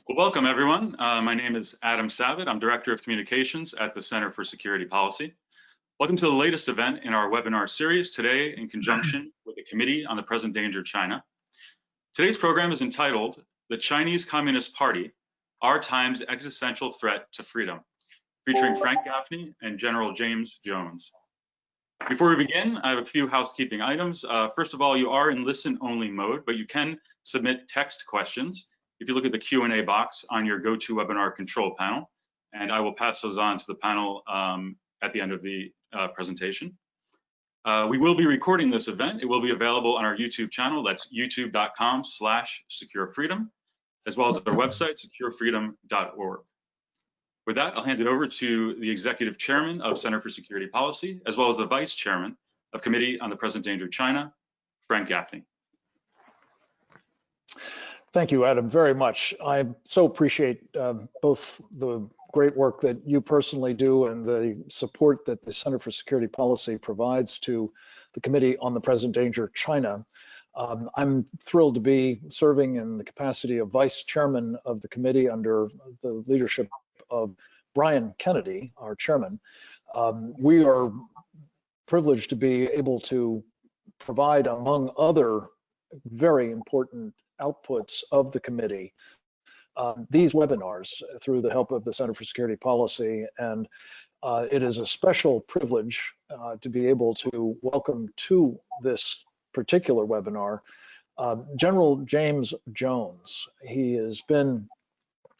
Well, welcome everyone. My name is Adam Savitt. I'm Director of Communications at the Center for Security Policy. Welcome to the latest event in our webinar series today in conjunction with the Committee on the Present Danger China. Today's program is entitled The Chinese Communist Party, Our Time's Existential Threat to Freedom, featuring Frank Gaffney and General James Jones. Before we begin, I have a few housekeeping items. First of all, you are in listen-only mode, but you can submit text questions if you look at the Q&A box on your GoToWebinar control panel, and I will pass those on to the panel at the end of the presentation. We will be recording this event. It will be available on our YouTube channel. That's youtube.com/securefreedom, as well as our website, securefreedom.org. With that, I'll hand it over to the Executive Chairman of Center for Security Policy, as well as the Vice Chairman of Committee on the Present Danger China, Frank Gaffney. Thank you, Adam, very much. I so appreciate both the great work that you personally do and the support that the Center for Security Policy provides to the Committee on the Present Danger China. I'm thrilled to be serving in the capacity of Vice Chairman of the committee under the leadership of Brian Kennedy, our chairman. We are privileged to be able to provide, among other very important outputs of the committee, these webinars through the help of the Center for Security Policy. And it is a special privilege to be able to welcome to this particular webinar General James Jones. He has been,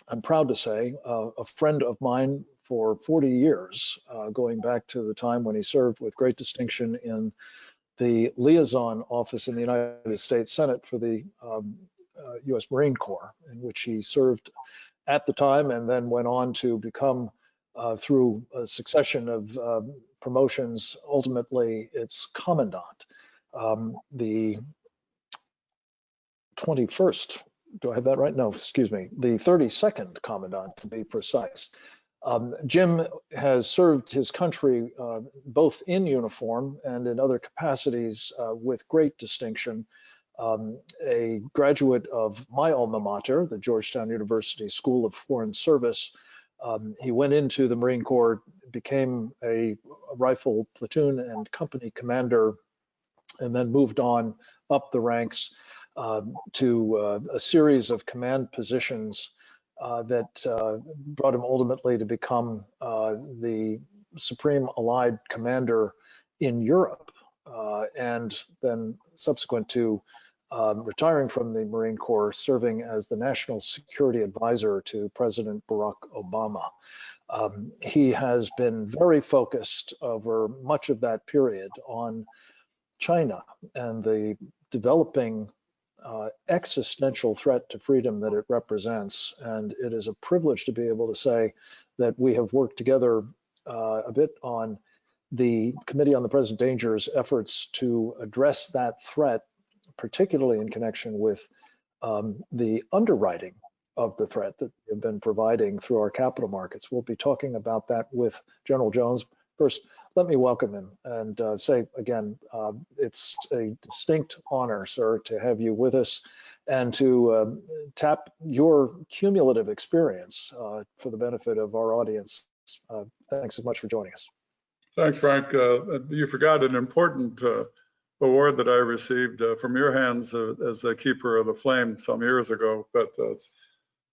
I'm proud to say, a friend of mine for 40 years, going back to the time when he served with great distinction in the liaison office in the United States Senate for the U.S. Marine Corps, in which he served at the time and then went on to become, through a succession of promotions, ultimately its commandant. The 21st, do I have that right? No, excuse me, the 32nd commandant, to be precise. Jim has served his country both in uniform and in other capacities with great distinction. A graduate of my alma mater, the Georgetown University School of Foreign Service. He went into the Marine Corps, became a rifle platoon and company commander, and then moved on up the ranks to a series of command positions that brought him ultimately to become the Supreme Allied Commander in Europe, and then subsequent to retiring from the Marine Corps, serving as the National Security Advisor to President Barack Obama. He has been very focused over much of that period on China and the developing existential threat to freedom that it represents. And it is a privilege to be able to say that we have worked together a bit on the Committee on the Present Danger's efforts to address that threat, particularly in connection with the underwriting of the threat that we have been providing through our capital markets. We'll be talking about that with General Jones. First, let me welcome him and say again, it's a distinct honor, sir, to have you with us and to tap your cumulative experience for the benefit of our audience. Thanks so much for joining us. Thanks, Frank. You forgot an important award that I received from your hands as the Keeper of the Flame some years ago, but it's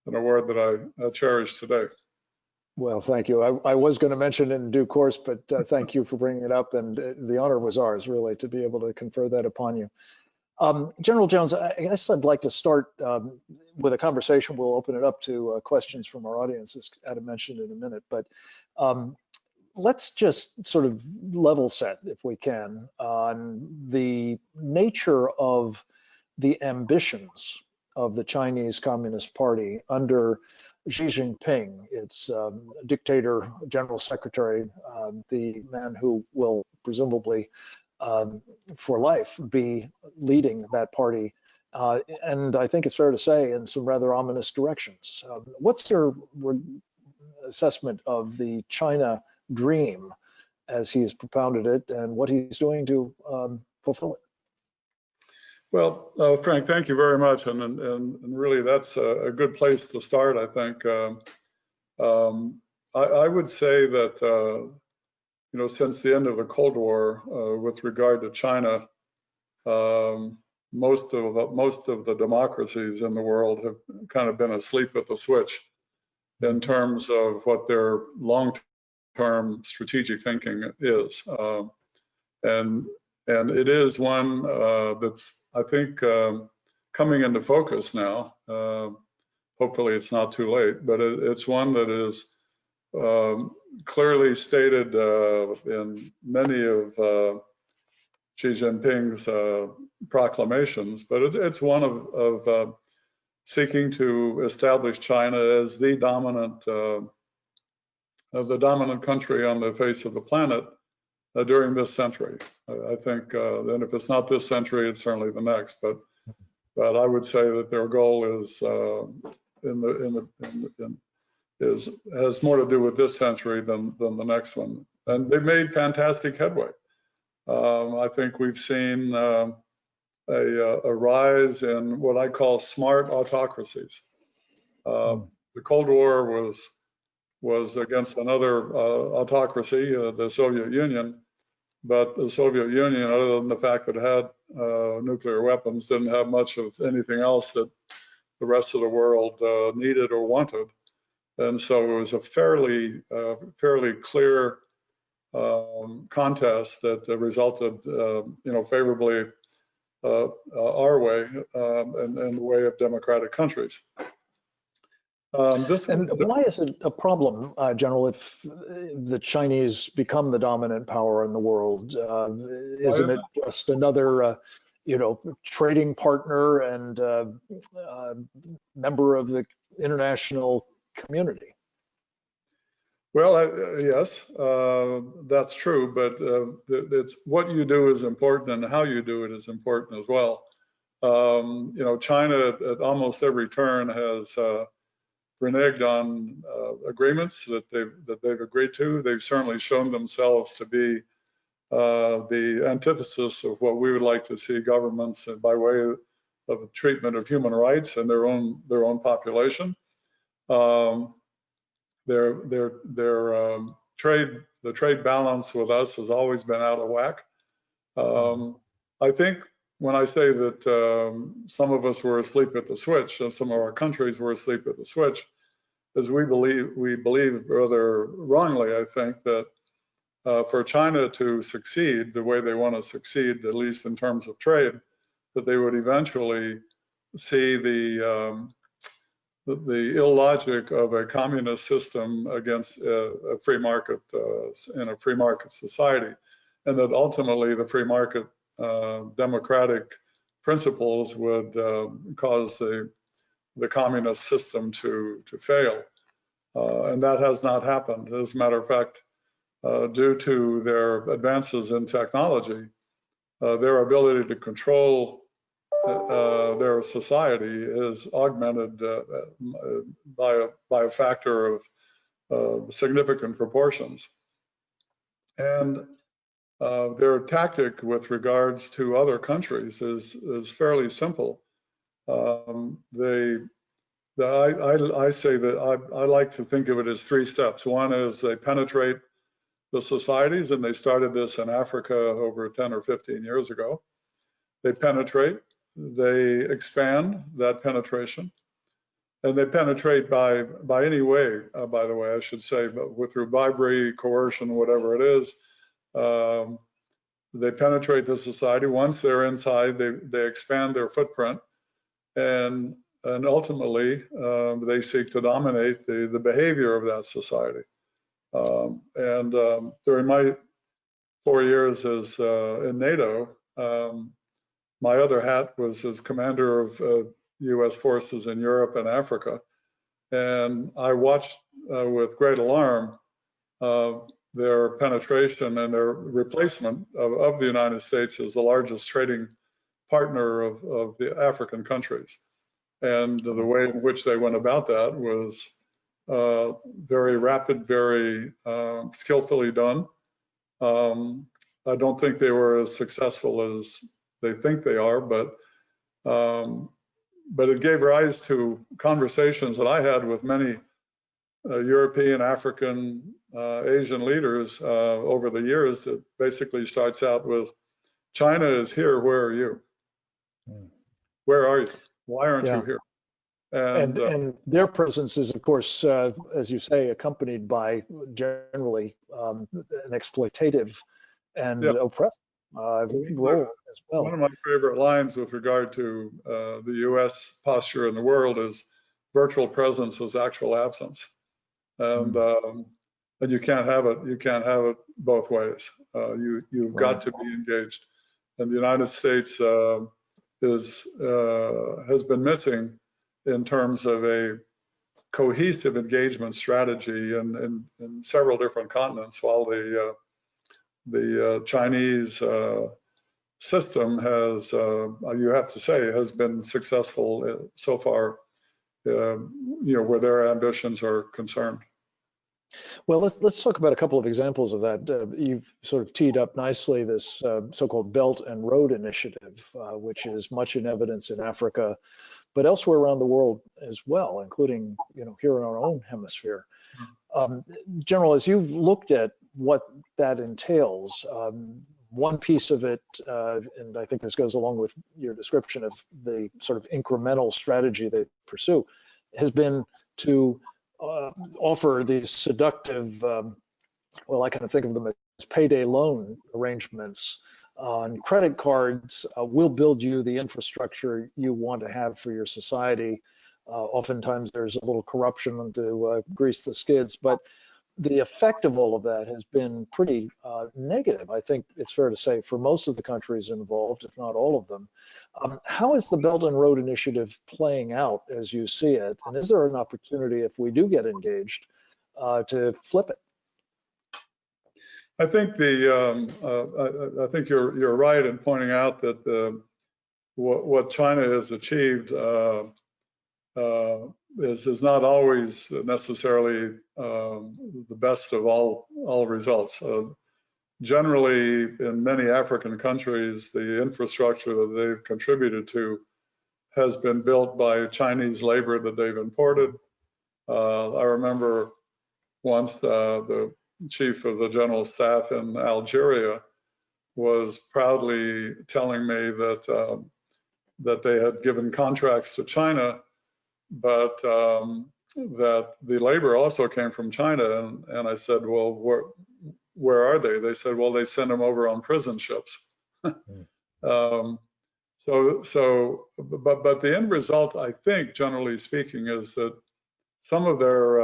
an award that I cherish today. Well, thank you. I was going to mention it in due course, but thank you for bringing it up. And the honor was ours, really, to be able to confer that upon you. General Jones, I guess I'd like to start with a conversation. We'll open it up to questions from our audience, as Adam mentioned in a minute. But let's just sort of level set, if we can, on the nature of the ambitions of the Chinese Communist Party under Xi Jinping, its dictator, general secretary, the man who will presumably for life be leading that party. And I think it's fair to say in some rather ominous directions. What's your assessment of the China dream as he's propounded it and what he's doing to fulfill it? Well, Frank, thank you very much. And really, that's a good place to start, I think. I would say that, you know, since the end of the Cold War, with regard to China, most of the democracies in the world have kind of been asleep at the switch in terms of what their long-term strategic thinking is. And it is one that's, I think, coming into focus now. Hopefully it's not too late, but it's one that is clearly stated in many of Xi Jinping's proclamations, but it's one of seeking to establish China as the dominant country on the face of the planet during this century. I think, and if it's not this century, it's certainly the next. But I would say that their goal is has more to do with this century than the next one. And they've made fantastic headway. I think we've seen a rise in what I call smart autocracies. The Cold War was against another autocracy, the Soviet Union, but the Soviet Union, other than the fact that it had nuclear weapons, didn't have much of anything else that the rest of the world needed or wanted. And so it was a fairly clear contest that resulted, you know, favorably our way and the way of democratic countries. And why is it a problem, General, if the Chinese become the dominant power in the world? Isn't it just another, you know, trading partner and member of the international community? Well, yes, that's true, but it's what you do is important, and how you do it is important as well. You know, China at almost every turn has reneged on agreements that they've agreed to. They've certainly shown themselves to be the antithesis of what we would like to see governments by way of treatment of human rights and their own population. The trade balance with us has always been out of whack. I think when I say that some of us were asleep at the switch, and some of our countries were asleep at the switch, is we believe rather wrongly, I think, that for China to succeed the way they want to succeed, at least in terms of trade, that they would eventually see the illogic of a communist system against a free market in a free market society, and that ultimately the free market democratic principles would cause the communist system to fail. And that has not happened. As a matter of fact, due to their advances in technology, their ability to control their society is augmented by a factor of significant proportions. And their tactic with regards to other countries is fairly simple. I say that I like to think of it as 3 steps. One is they penetrate the societies, and they started this in Africa over 10 or 15 years ago. They penetrate, they expand that penetration, and they penetrate by any way, by the way, I should say, but through bribery, coercion, whatever it is. They penetrate the society. Once they're inside, they expand their footprint, and ultimately they seek to dominate the behavior of that society. During my 4 years as in NATO, my other hat was as commander of U.S. forces in Europe and Africa, and I watched with great alarm their penetration and their replacement of the United States as the largest trading partner of the African countries. And the way in which they went about that was very rapid, very skillfully done. I don't think they were as successful as they think they are, but But it gave rise to conversations that I had with many European, African, Asian leaders over the years that basically starts out with, China is here, where are you? Where are you? Why aren't you here? And their presence is, of course, as you say, accompanied by generally an exploitative and oppressive role as well. One of my favorite lines with regard to the U.S. posture in the world is virtual presence is actual absence, and you can't have it. You can't have it both ways. You've got to be engaged, and the United States has been missing in terms of a cohesive engagement strategy in several different continents, while the Chinese system has, you have to say, has been successful so far, where their ambitions are concerned. Well, let's talk about a couple of examples of that. You've sort of teed up nicely this so-called Belt and Road Initiative, which is much in evidence in Africa, but elsewhere around the world as well, including here in our own hemisphere. General, as you've looked at what that entails, one piece of it, and I think this goes along with your description of the sort of incremental strategy they pursue, has been to offer these seductive, well, I kind of think of them as payday loan arrangements on credit cards. We'll build you the infrastructure you want to have for your society. Oftentimes there's a little corruption to grease the skids, but the effect of all of that has been pretty negative, I think it's fair to say, for most of the countries involved, if not all of them. How is the Belt and Road Initiative playing out as you see it? And is there an opportunity, if we do get engaged, to flip it? I think I think you're right in pointing out that what China has achieved is not always necessarily the best of all results. Generally, in many African countries, the infrastructure that they've contributed to has been built by Chinese labor that they've imported. I remember once the chief of the general staff in Algeria was proudly telling me that they had given contracts to China, but that the labor also came from China. And I said, well, where are they? They said, well, they send them over on prison ships. But the end result, I think, generally speaking, is that some of their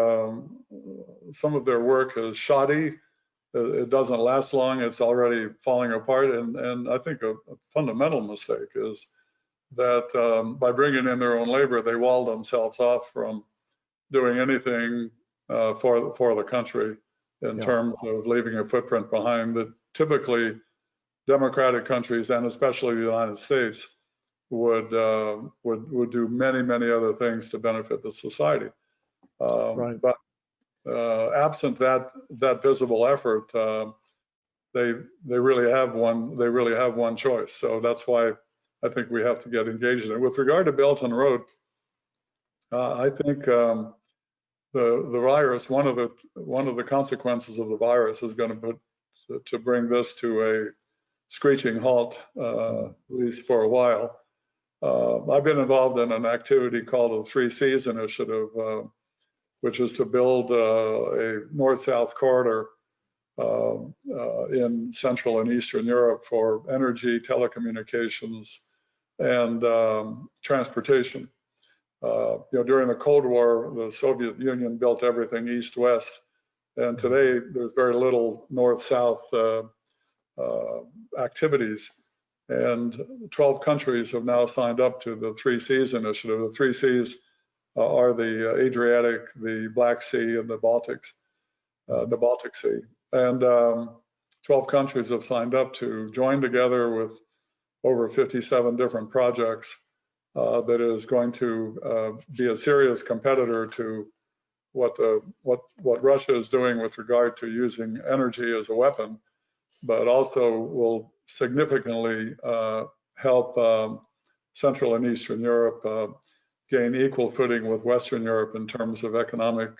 work is shoddy. It doesn't last long. It's already falling apart. And I think a fundamental mistake is that by bringing in their own labor, they wall themselves off from doing anything for the country in terms of leaving a footprint behind that typically democratic countries, and especially the United States, would do many other things to benefit the society. But absent that visible effort, they really have one choice. So that's why I think we have to get engaged in it. With regard to Belt and Road, I think the virus, one of the consequences of the virus is going to bring this to a screeching halt, at least for a while. I've been involved in an activity called the 3 Cs Initiative, which is to build a north-south corridor in Central and Eastern Europe for energy, telecommunications, and transportation. During the Cold War, the Soviet Union built everything east-west, and today there's very little north-south activities. And 12 countries have now signed up to the 3 Cs Initiative. The 3 Cs are the Adriatic, the Black Sea, and the Baltic Sea. And 12 countries have signed up to join together with over 57 different projects that is going to be a serious competitor to what Russia is doing with regard to using energy as a weapon, but also will significantly help Central and Eastern Europe gain equal footing with Western Europe in terms of economic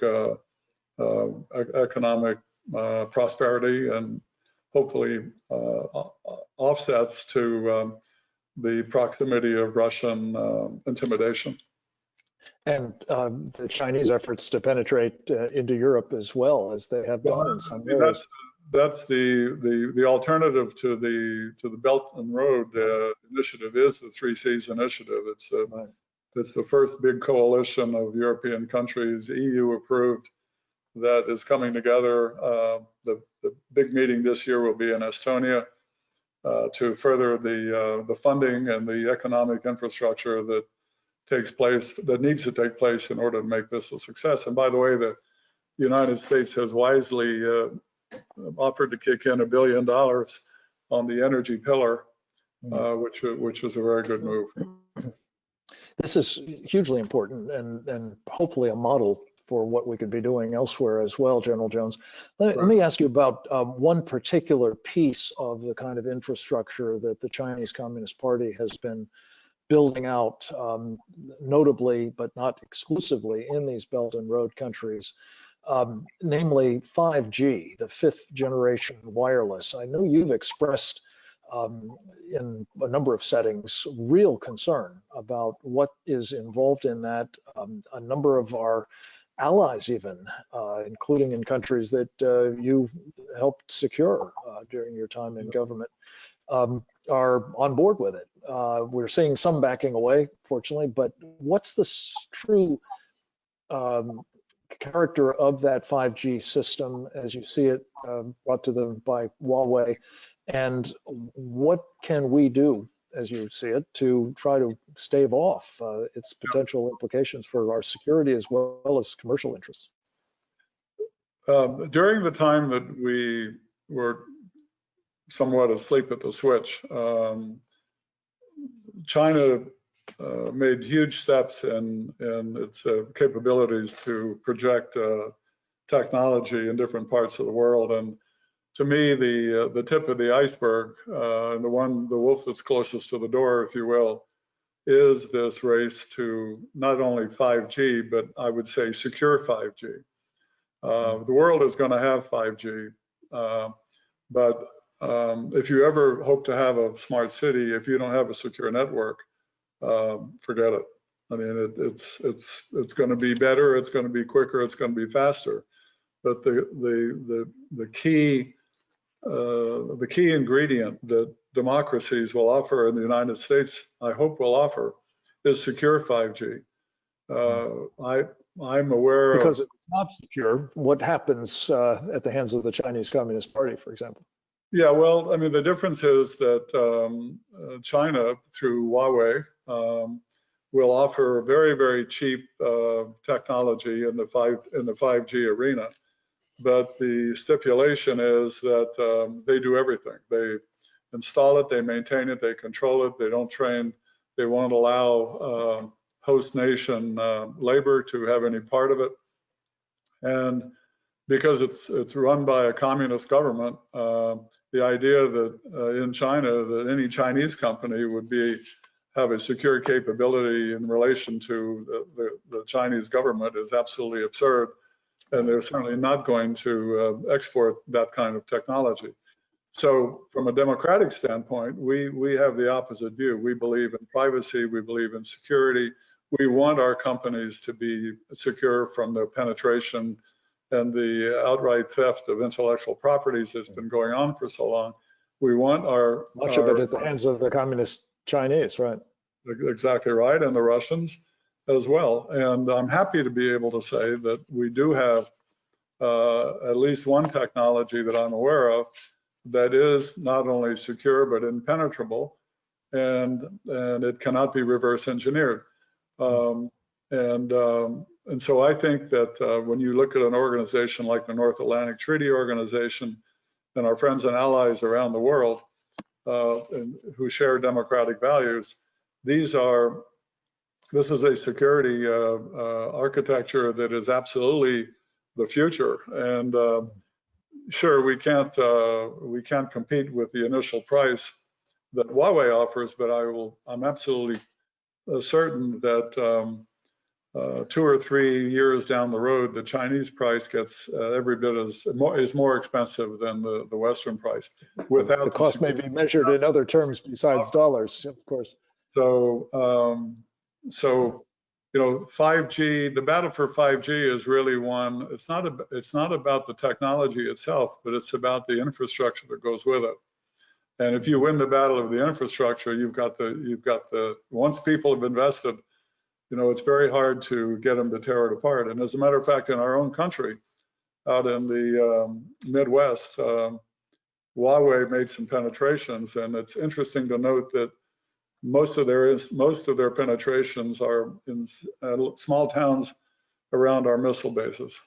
prosperity and hopefully offsets to the proximity of Russian intimidation. And the Chinese efforts to penetrate into Europe as well, as they have done in some areas. That's the alternative to the Belt and Road initiative is the 3 Cs initiative. It's the first big coalition of European countries, EU approved, that is coming together. The big meeting this year will be in Estonia to further the funding and the economic infrastructure that needs to take place in order to make this a success. And by the way, the United States has wisely offered to kick in $1 billion on the energy pillar, which was a very good move. This is hugely important and hopefully a model for what we could be doing elsewhere as well, General Jones. Let me ask you about one particular piece of the kind of infrastructure that the Chinese Communist Party has been building out, notably, but not exclusively, in these Belt and Road countries, namely 5G, the 5th generation wireless. I know you've expressed in a number of settings real concern about what is involved in that. A number of our allies even, including in countries that you helped secure during your time in government, are on board with it. We're seeing some backing away, fortunately, but what's the true character of that 5G system as you see it brought to them by Huawei? And what can we do, as you see it, to try to stave off its potential implications for our security as well as commercial interests? During the time that we were somewhat asleep at the switch, China made huge steps in its capabilities to project technology in different parts of the world. And to me, the tip of the iceberg, and the wolf that's closest to the door, if you will, is this race to not only 5G, but I would say secure 5G. The world is going to have 5G, but if you ever hope to have a smart city, if you don't have a secure network, forget it. I mean, it's going to be better, it's going to be quicker, it's going to be faster. But the key ingredient that democracies will offer, in the United States, I hope will offer, is secure 5G. I'm aware because it's not secure. What happens at the hands of the Chinese Communist Party, for example? Yeah, well, I mean, the difference is that China, through Huawei, will offer very, very cheap technology in the 5G arena. But the stipulation is that they do everything. They install it, they maintain it, they control it, they don't train, they won't allow host nation labor to have any part of it. And because it's run by a communist government, the idea that in China that any Chinese company would have a secure capability in relation to the Chinese government is absolutely absurd. And they're certainly not going to export that kind of technology. So from a democratic standpoint, we have the opposite view. We believe in privacy, we believe in security. We want our companies to be secure from the penetration and the outright theft of intellectual properties that's been going on for so long. We want much of it at the hands of the communist Chinese, right? Exactly right, and the Russians as well. And I'm happy to be able to say that we do have at least one technology that I'm aware of that is not only secure but impenetrable, and it cannot be reverse engineered. And so I think that when you look at an organization like the North Atlantic Treaty Organization and our friends and allies around the world who share democratic values, this is a security architecture that is absolutely the future. And sure, we can't compete with the initial price that Huawei offers, but I'm absolutely certain that 2 or 3 years down the road, the Chinese price gets every bit is more expensive than the Western price. Without the cost may be measured in other terms besides dollars, of course. So, you know, 5G, the battle for 5G is really one. It's not about the technology itself, but it's about the infrastructure that goes with it. And if you win the battle of the infrastructure, you've got the once people have invested, you know, it's very hard to get them to tear it apart. And as a matter of fact, in our own country, out in the Midwest, Huawei made some penetrations, and it's interesting to note that most of their penetrations are in small towns around our missile bases.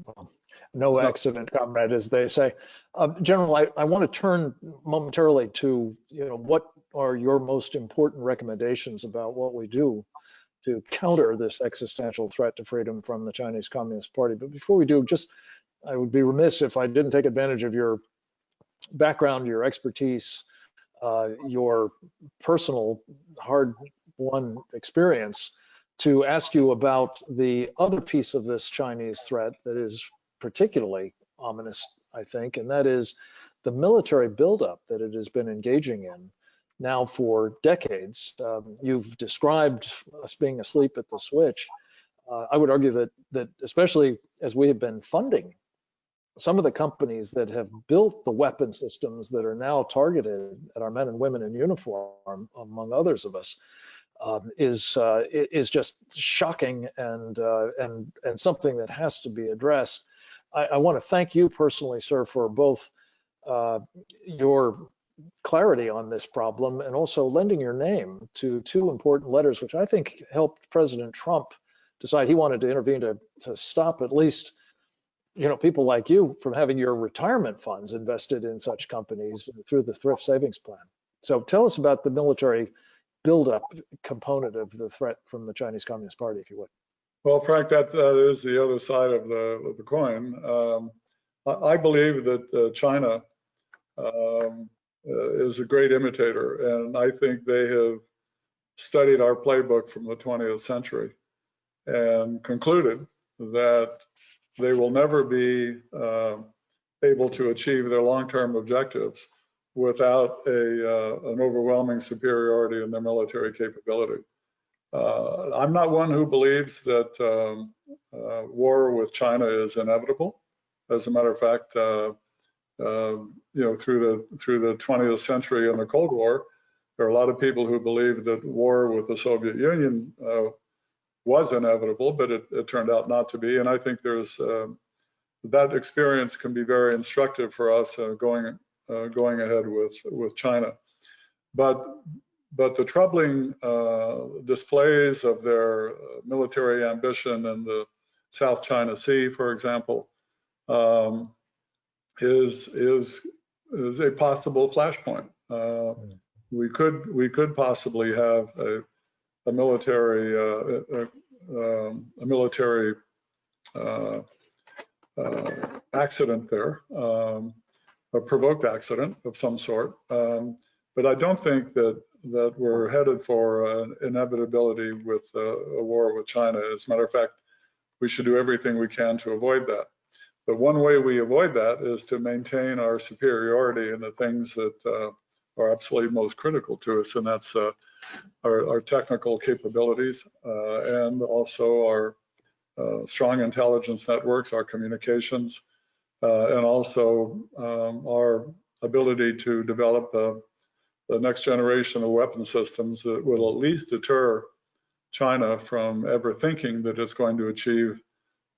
Well, no accident, comrade, as they say. General, I want to turn momentarily to, you know, what are your most important recommendations about what we do to counter this existential threat to freedom from the Chinese Communist Party. But before we do, I would be remiss if I didn't take advantage of your background, your expertise, your personal hard-won experience to ask you about the other piece of this Chinese threat that is particularly ominous, I think, and that is the military buildup that it has been engaging in now for decades. You've described us being asleep at the switch. I would argue that especially as we have been funding some of the companies that have built the weapon systems that are now targeted at our men and women in uniform, among others of us, is just shocking and something that has to be addressed. I want to thank you personally, sir, for both your clarity on this problem and also lending your name to 2 important letters, which I think helped President Trump decide he wanted to intervene to stop at least, you know, people like you from having your retirement funds invested in such companies through the thrift savings plan. So tell us about the military buildup component of the threat from the Chinese Communist Party, if you would. Well, Frank, that is the other side of the coin. I believe that China is a great imitator, and I think they have studied our playbook from the 20th century and concluded that they will never be able to achieve their long-term objectives without an overwhelming superiority in their military capability. I'm not one who believes that war with China is inevitable. As a matter of fact, you know, through the 20th century and the Cold War, there are a lot of people who believe that war with the Soviet Union was inevitable, but it turned out not to be. And I think there's that experience can be very instructive for us going ahead with China. But the troubling displays of their military ambition in the South China Sea, for example, is a possible flashpoint. We could possibly have a military accident there, a provoked accident of some sort. But I don't think that we're headed for an inevitability with a war with China. As a matter of fact, we should do everything we can to avoid that. But one way we avoid that is to maintain our superiority in the things that are absolutely most critical to us, and that's our technical capabilities and also our strong intelligence networks, our communications, and also our ability to develop the next generation of weapon systems that will at least deter China from ever thinking that it's going to achieve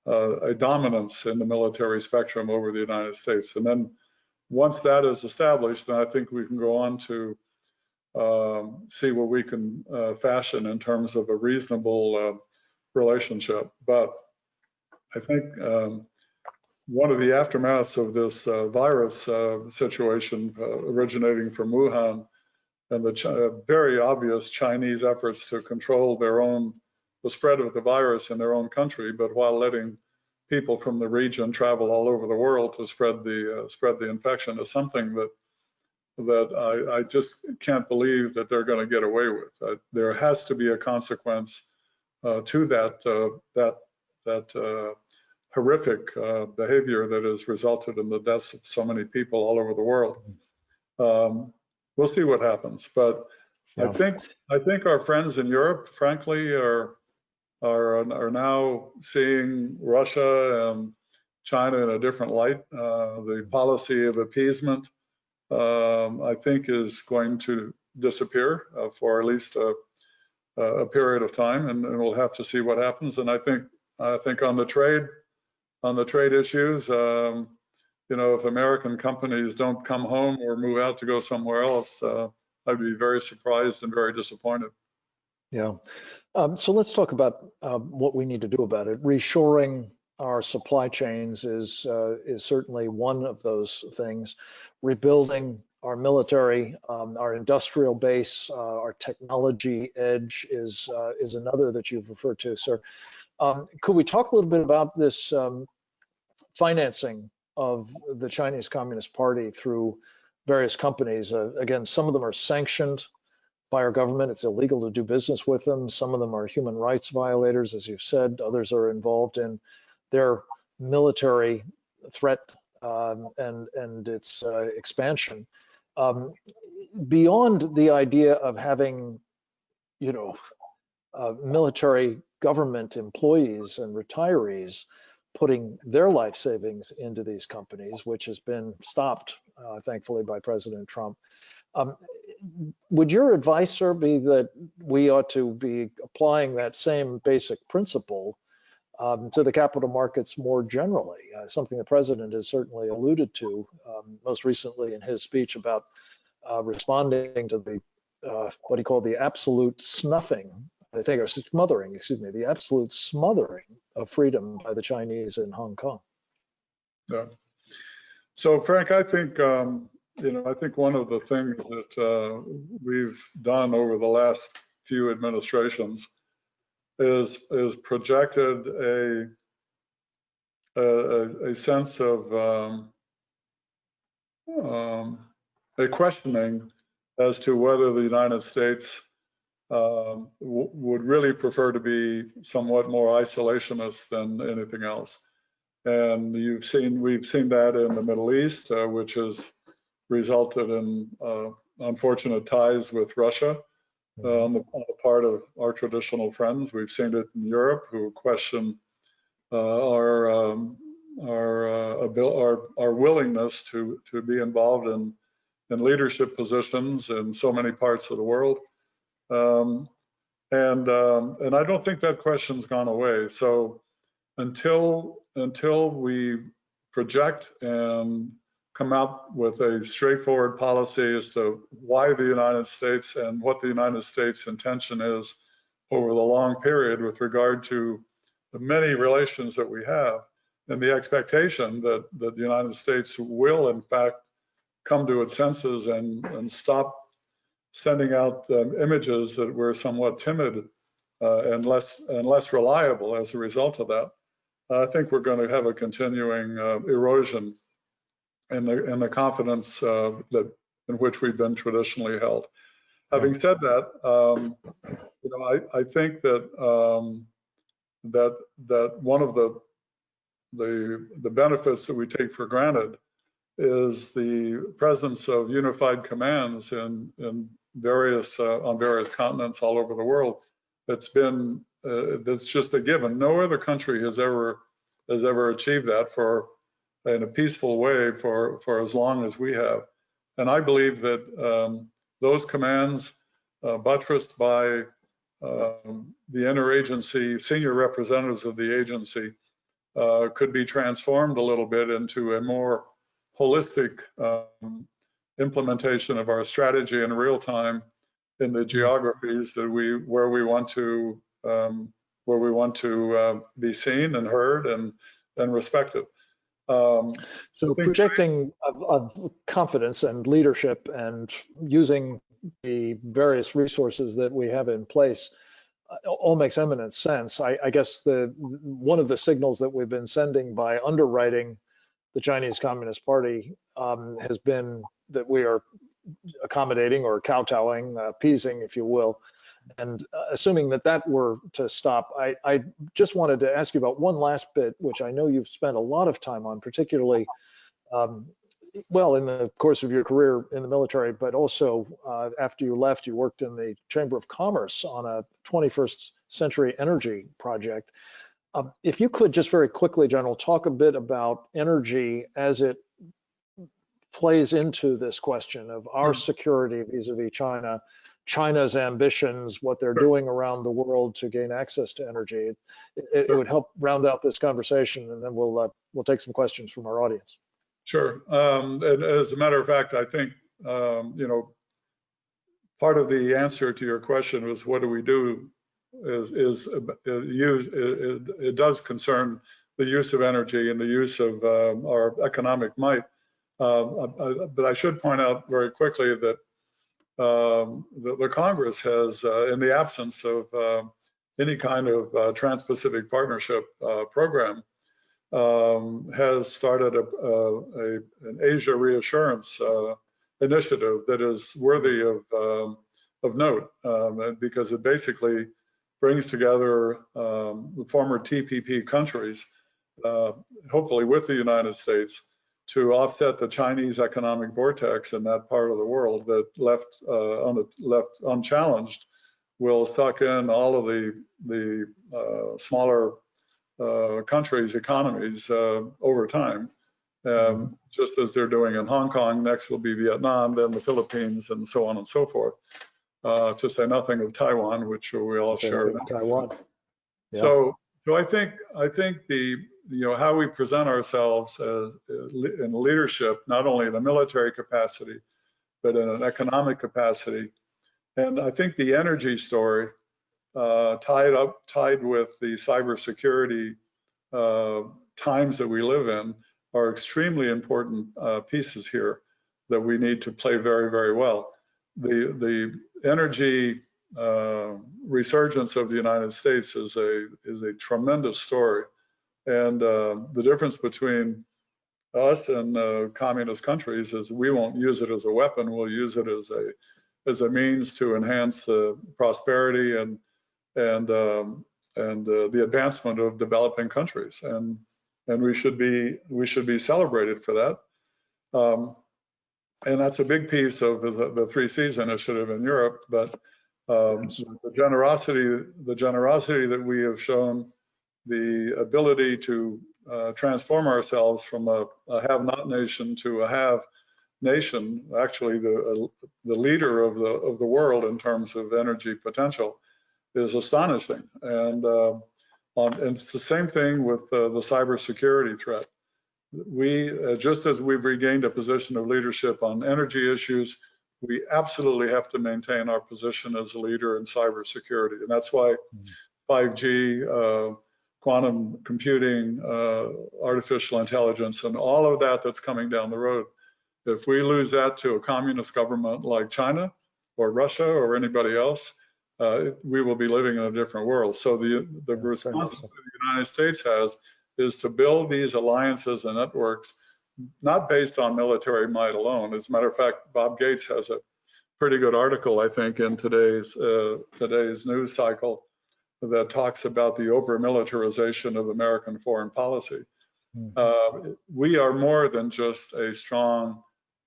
a dominance in the military spectrum over the United States. And then once that is established, then I think we can go on to see what we can fashion in terms of a reasonable relationship. But I think one of the aftermaths of this virus situation originating from Wuhan and the very obvious Chinese efforts to control the spread of the virus in their own country, but while letting people from the region travel all over the world to spread the infection, is something that I just can't believe that they're going to get away with. There has to be a consequence to that horrific behavior that has resulted in the deaths of so many people all over the world. We'll see what happens, but yeah. I think our friends in Europe, frankly, are now seeing Russia and China in a different light. The policy of appeasement, I think, is going to disappear for at least a period of time, and we'll have to see what happens. And I think on the trade issues, you know, if American companies don't come home or move out to go somewhere else, I'd be very surprised and very disappointed. Yeah. So let's talk about what we need to do about it. Reshoring our supply chains is certainly one of those things. Rebuilding our military, our industrial base, our technology edge is another that you've referred to, sir. Could we talk a little bit about this financing of the Chinese Communist Party through various companies? Again, some of them are sanctioned by our government. It's illegal to do business with them. Some of them are human rights violators, as you've said. Others are involved in their military threat and its expansion. Beyond the idea of having, you know, military government employees and retirees putting their life savings into these companies, which has been stopped, thankfully, by President Trump. Would your advice, sir, be that we ought to be applying that same basic principle to the capital markets more generally? Something the president has certainly alluded to, most recently in his speech about responding to the what he called the absolute snuffing, I think, or smothering, excuse me, the absolute smothering of freedom by the Chinese in Hong Kong. Yeah. So, Frank, I think you know, I think one of the things that we've done over the last few administrations is projected a sense of a questioning as to whether the United States would really prefer to be somewhat more isolationist than anything else. And we've seen that in the Middle East, which has resulted in unfortunate ties with Russia on the part of our traditional friends. We've seen it in Europe, who question our willingness to be involved in leadership positions in so many parts of the world. And I don't think that question's gone away. So until we project and come up with a straightforward policy as to why the United States and what the United States intention is over the long period with regard to the many relations that we have, and the expectation that the United States will in fact come to its senses and stop sending out images that were somewhat timid and less reliable as a result of that. I think we're going to have a continuing erosion in the confidence that in which we've been traditionally held. Having said that, you know, I think that that one of the benefits that we take for granted is the presence of unified commands in various on various continents all over the world. That's just a given. No other country has ever achieved that in a peaceful way for as long as we have. And I believe that those commands, buttressed by the interagency senior representatives of the agency, could be transformed a little bit into a more holistic implementation of our strategy in real time in the geographies that where we want to be seen and heard and respected. So projecting of confidence and leadership and using the various resources that we have in place all makes eminent sense. I guess one of the signals that we've been sending by underwriting the Chinese Communist Party has been that we are accommodating or kowtowing, appeasing, if you will. And assuming that that were to stop, I just wanted to ask you about one last bit, which I know you've spent a lot of time on, particularly, well, in the course of your career in the military, but also after you left, you worked in the Chamber of Commerce on a 21st century energy project. If you could just very quickly, General, talk a bit about energy as it plays into this question of our security vis-a-vis China, China's ambitions, what they're doing around the world to gain access to energy. It would help round out this conversation, and then we'll take some questions from our audience. Sure. And as a matter of fact, I think, you know, part of the answer to your question was, what do we do? It does concern the use of energy and the use of our economic might. But I should point out very quickly that the Congress has, in the absence of any kind of Trans-Pacific Partnership program, has started an Asia reassurance initiative that is worthy of note, because it basically brings together the former TPP countries, hopefully with the United States, to offset the Chinese economic vortex in that part of the world that left unchallenged will suck in all of the smaller countries' economies over time, just as they're doing in Hong Kong. Next will be Vietnam, then the Philippines, and so on and so forth. To say nothing of Taiwan, which we all share. Taiwan. Yeah. So I think the, you know, how we present ourselves as in leadership, not only in a military capacity, but in an economic capacity. And I think the energy story tied with the cybersecurity times that we live in are extremely important pieces here that we need to play very, very well. The energy resurgence of the United States is a tremendous story, and the difference between us and communist countries is we won't use it as a weapon. We'll use it as a means to enhance the prosperity and the advancement of developing countries, and we should be celebrated for that. And that's a big piece of the 3 Cs initiative in Europe. But the generosity that we have shown, the ability to transform ourselves from a have-not nation to a have nation, actually the leader of the world in terms of energy potential, is astonishing. And it's the same thing with the cybersecurity threat. We, just as we've regained a position of leadership on energy issues, we absolutely have to maintain our position as a leader in cybersecurity. And that's why 5G, quantum computing, artificial intelligence, and all of that's coming down the road. If we lose that to a communist government like China or Russia or anybody else, we will be living in a different world. So the responsibility the United States has is to build these alliances and networks, not based on military might alone. As a matter of fact, Bob Gates has a pretty good article, I think, in today's news cycle that talks about the over-militarization of American foreign policy. We are more than just a strong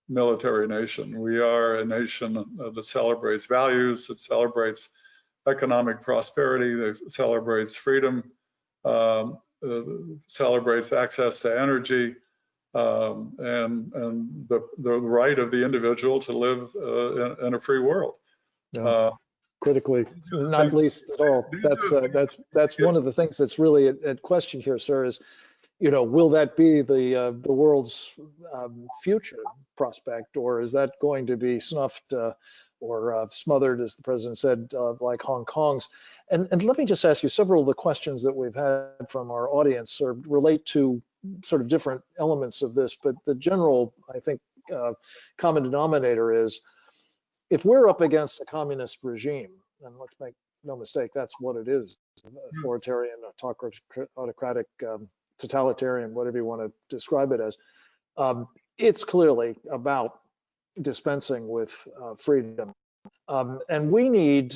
military nation. We are a nation that celebrates values, that celebrates economic prosperity, that celebrates freedom, celebrates access to energy, and the right of the individual to live in a free world. Critically, not least at all. That's one of the things that's really at question here, sir. Is, you know, will that be the world's future prospect, or is that going to be snuffed or smothered, as the president said, like Hong Kong's? And let me just ask you, several of the questions that we've had from our audience relate to sort of different elements of this, but the general, I think, common denominator is, if we're up against a communist regime, and let's make no mistake, that's what it is, authoritarian, autocratic, totalitarian, whatever you want to describe it as, it's clearly about dispensing with freedom. And we need,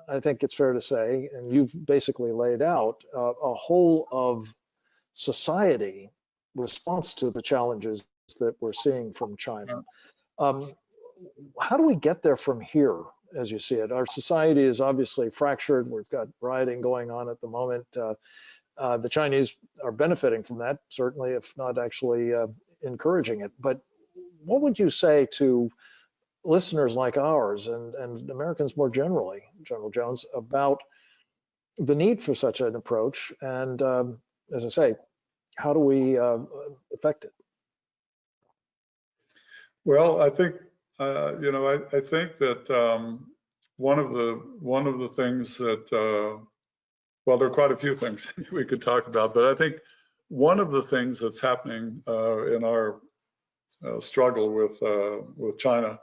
I think it's fair to say, and you've basically laid out a whole of society response to the challenges that we're seeing from China. How do we get there from here, as you see it? Our society is obviously fractured. We've got rioting going on at the moment. The Chinese are benefiting from that, certainly, if not actually encouraging it. But what would you say to listeners like ours and Americans more generally, General Jones, about the need for such an approach? And as I say, how do we affect it? Well, I think I think that one of the things that well, there are quite a few things we could talk about, but I think one of the things that's happening in our struggle with China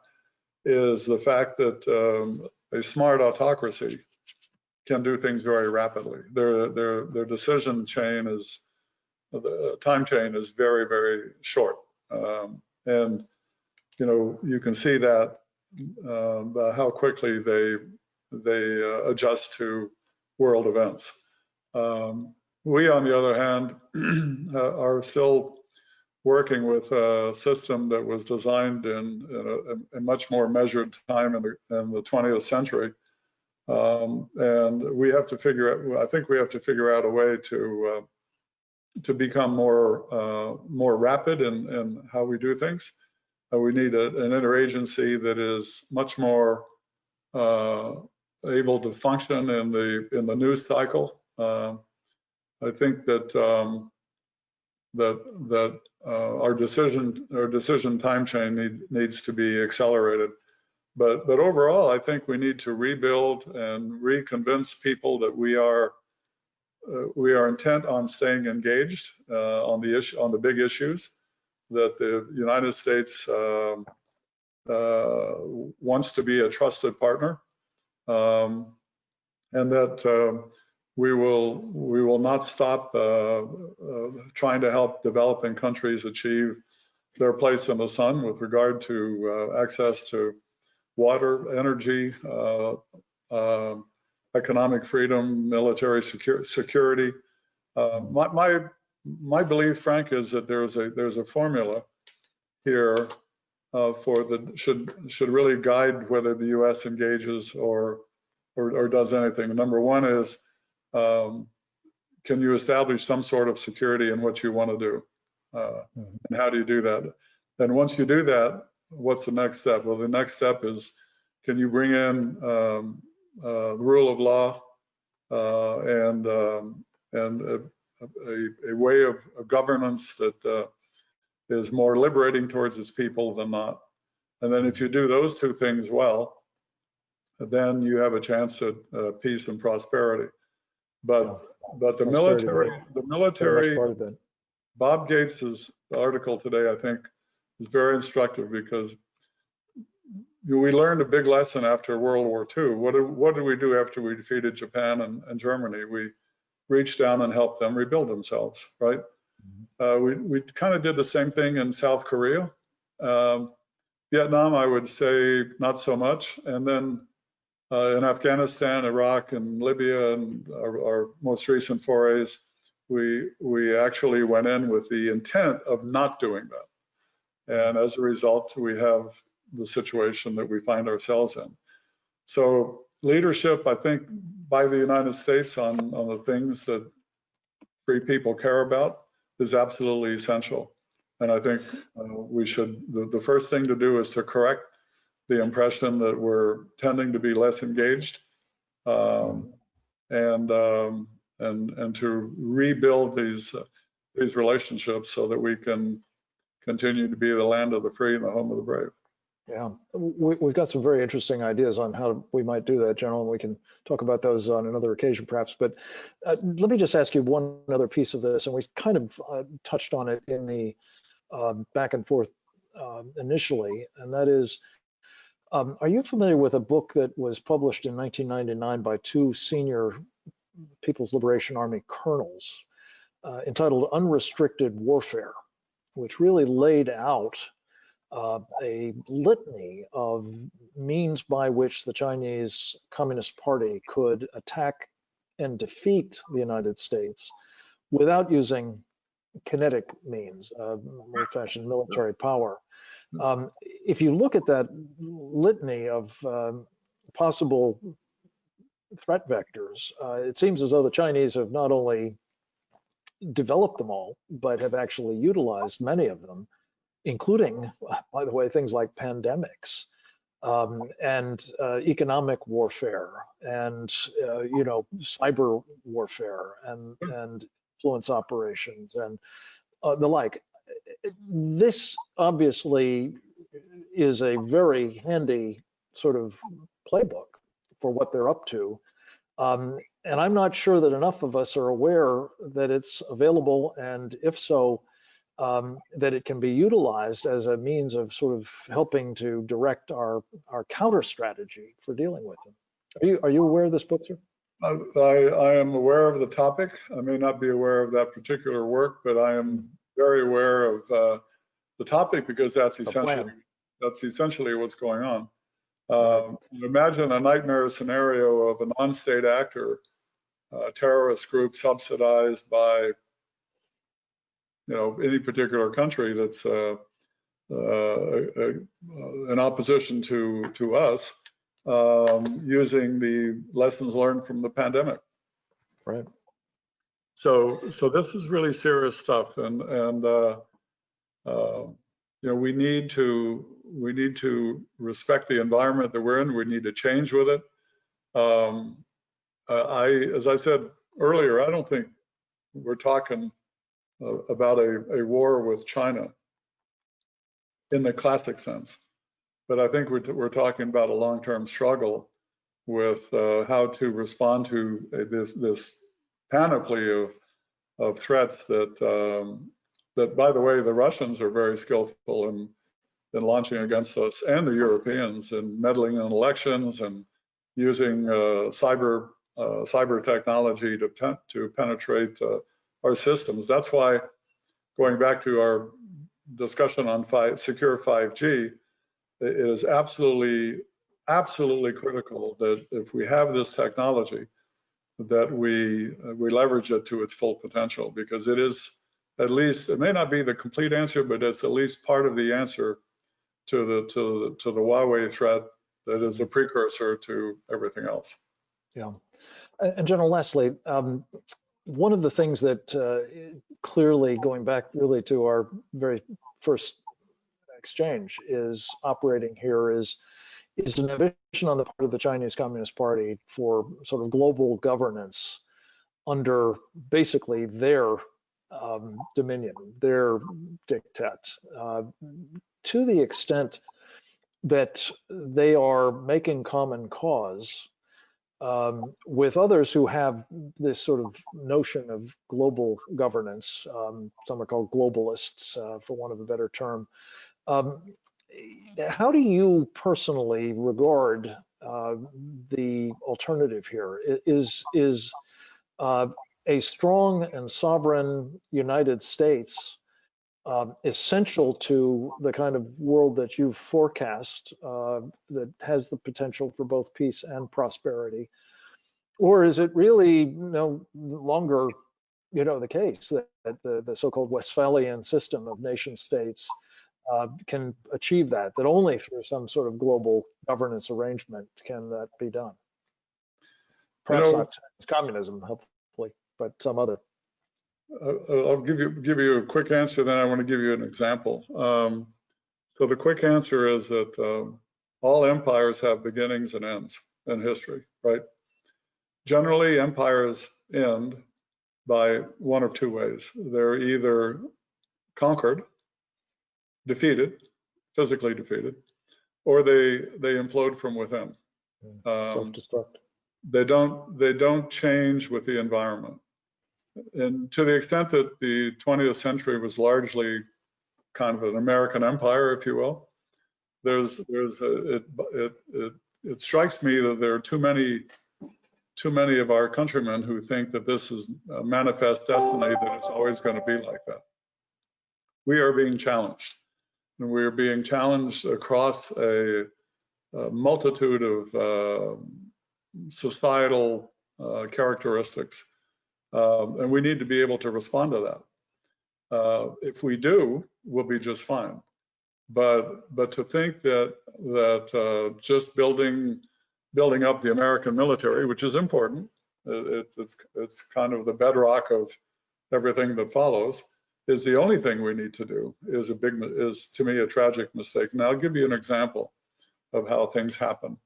is the fact that a smart autocracy can do things very rapidly. Their decision chain is, the time chain is very, very short, and you can see that how quickly they adjust to world events. We, on the other hand, are still working with a system that was designed in a much more measured time in the 20th century. And we have to figure out, I think we have to figure out a way to become more rapid in how we do things. We need an interagency that is much more able to function in the news cycle. I think that our decision time chain needs to be accelerated. But overall, I think we need to rebuild and reconvince people that we are intent on staying engaged on the big issues, that the United States wants to be a trusted partner, and that we will not stop trying to help developing countries achieve their place in the sun with regard to access to water, energy, economic freedom, military security. My belief, Frank, is that there's a formula here for should really guide whether the U.S. engages or does anything. Number one is, can you establish some sort of security in what you want to do, and how do you do that? And once you do that, what's the next step? Well, the next step is, can you bring in rule of law and a way of governance that is more liberating towards its people than not. And then if you do those two things well, then you have a chance at peace and prosperity. But the military, Bob Gates's article today, I think, is very instructive, because we learned a big lesson after World War II. What did we do after we defeated Japan and Germany? We reached down and helped them rebuild themselves, right? We kind of did the same thing in South Korea. Vietnam, I would say, not so much. And then in Afghanistan, Iraq, and Libya, and our most recent forays, we actually went in with the intent of not doing that. And as a result, we have the situation that we find ourselves in. So leadership, I think, by the United States on the things that free people care about is absolutely essential. And I think we should, the first thing to do is to correct the impression that we're tending to be less engaged, and to rebuild these relationships so that we can continue to be the land of the free and the home of the brave. Yeah, we've got some very interesting ideas on how we might do that, General, and we can talk about those on another occasion perhaps. But let me just ask you one other piece of this, and we kind of touched on it in the back and forth initially, and that is, are you familiar with a book that was published in 1999 by two senior People's Liberation Army colonels entitled Unrestricted Warfare, which really laid out a litany of means by which the Chinese Communist Party could attack and defeat the United States without using kinetic means, old-fashioned military power. If you look at that litany of possible threat vectors, it seems as though the Chinese have not only developed them all, but have actually utilized many of them, including, by the way, things like pandemics and economic warfare and, cyber warfare and influence operations and the like. This obviously is a very handy sort of playbook for what they're up to. And I'm not sure that enough of us are aware that it's available, and if so, that it can be utilized as a means of sort of helping to direct our counter strategy for dealing with them. Are you aware of this book, sir? I am aware of the topic. I may not be aware of that particular work, but I am very aware of the topic because that's essentially what's going on. Imagine a nightmare scenario of a non-state actor, a terrorist group subsidized by, any particular country that's in opposition to us, using the lessons learned from the pandemic. Right. So this is really serious stuff, and we need to respect the environment that we're in. We need to change with it. As I said earlier, I don't think we're talking about a war with China in the classic sense, but I think we're talking about a long-term struggle with how to respond to this panoply of threats that, by the way, the Russians are very skillful in launching against us, and the Europeans, in meddling in elections and using cyber technology to penetrate our systems. That's why, going back to our discussion on secure 5G, it is absolutely critical that if we have this technology, that we leverage it to its full potential, because it is, at least, it may not be the complete answer, but it's at least part of the answer to the Huawei threat that is a precursor to everything else. Yeah. And General Leslie, one of the things that clearly, going back really to our very first exchange, is operating here is an ambition on the part of the Chinese Communist Party for sort of global governance under basically their dominion, their diktat, to the extent that they are making common cause with others who have this sort of notion of global governance. Some are called globalists, for want of a better term. How do you personally regard the alternative here? Is a strong and sovereign United States essential to the kind of world that you forecast that has the potential for both peace and prosperity? Or is it really no longer, the case that the so-called Westphalian system of nation states can achieve that only through some sort of global governance arrangement can that be done? Perhaps not communism, hopefully, but some other. I'll give you a quick answer, then I want to give you an example. So the quick answer is that all empires have beginnings and ends in history, right? Generally, empires end by one of two ways. They're either conquered, defeated, physically defeated, or they implode from within. Self-destruct. They don't change with the environment. And to the extent that the 20th century was largely kind of an American empire, if you will, it strikes me that there are too many of our countrymen who think that this is a manifest destiny, that it's always going to be like that. We are being challenged. and we're being challenged across a multitude of societal characteristics, and we need to be able to respond to that. If we do, we'll be just fine. But to think that just building up the American military, which is important, it's kind of the bedrock of everything that follows, is the only thing we need to do is to me a tragic mistake. And I'll give you an example of how things happen.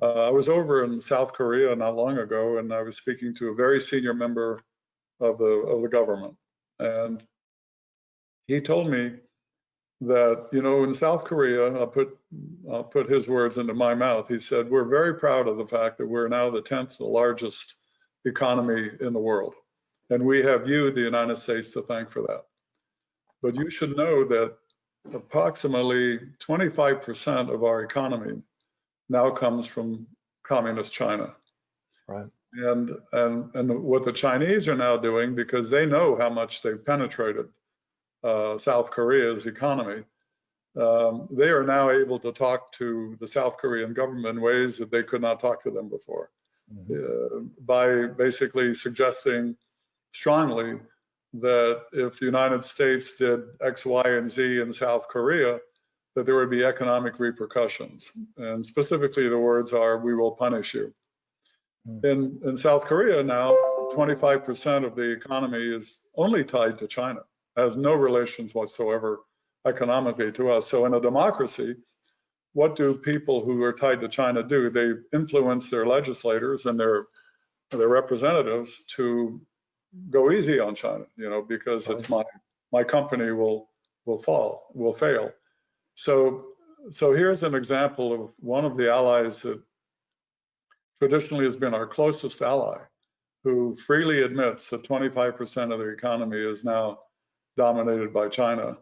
I was over in South Korea not long ago, and I was speaking to a very senior member of the government, and he told me that, you know, in South Korea, I'll put his words into my mouth. He said, we're very proud of the fact that we're now the 10th largest economy in the world, and we have you, the United States, to thank for that. But you should know that approximately 25% of our economy now comes from communist China. Right. And what the Chinese are now doing, because they know how much they've penetrated South Korea's economy, they are now able to talk to the South Korean government in ways that they could not talk to them before, by basically suggesting strongly that if the United States did X, Y, and Z in South Korea, that there would be economic repercussions. And specifically, the words are, we will punish you. In South Korea now, 25% of the economy is only tied to China, has no relations whatsoever economically to us. So in a democracy, what do people who are tied to China do? They influence their legislators and their representatives to go easy on China, you know, because it's my company will fail. So here's an example of one of the allies that traditionally has been our closest ally, who freely admits that 25% of the economy is now dominated by China.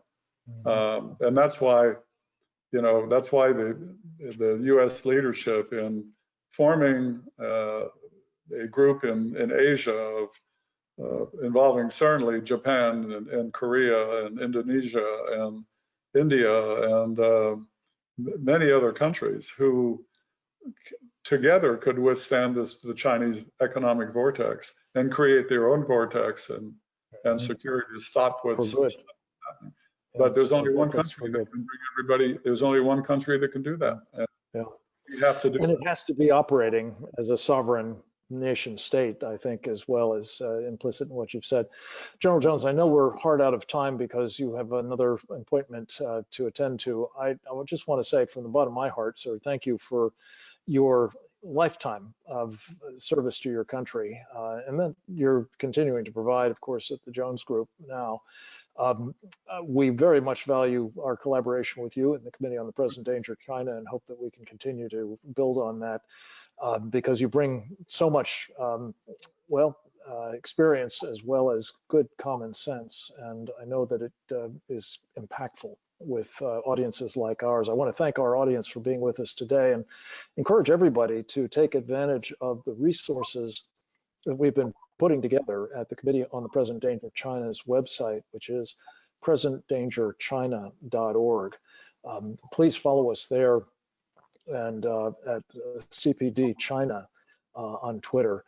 And that's why, you know, that's why the U.S. leadership in forming a group in Asia involving certainly Japan and Korea and Indonesia and India and many other countries who together could withstand the Chinese economic vortex and create their own vortex and security to stop what's happening. But there's only one country that can bring everybody. There's only one country that can do that. And we have to do. And it has to be operating as a sovereign nation state, I think, as well as implicit in what you've said. General Jones, I know we're hard out of time because you have another appointment to attend to. I just want to say from the bottom of my heart, sir, thank you for your lifetime of service to your country, and then you're continuing to provide, of course, at the Jones Group now. We very much value our collaboration with you and the Committee on the Present Danger of China, and hope that we can continue to build on that, because you bring so much, experience as well as good common sense, and I know that it is impactful with audiences like ours. I want to thank our audience for being with us today and encourage everybody to take advantage of the resources that we've been putting together at the Committee on the Present Danger of China's website, which is presentdangerchina.org. Please follow us there and at CPD China on Twitter.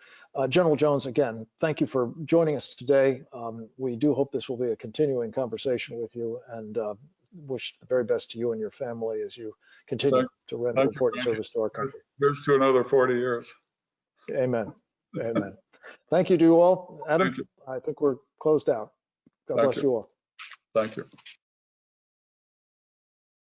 General Jones, again, thank you for joining us today. We do hope this will be a continuing conversation with you, and wish the very best to you and your family as you continue to render important service to our country. Here's to another 40 years. Amen. Amen. Thank you to you all. Adam, I think we're closed out. God bless you all. Thank you.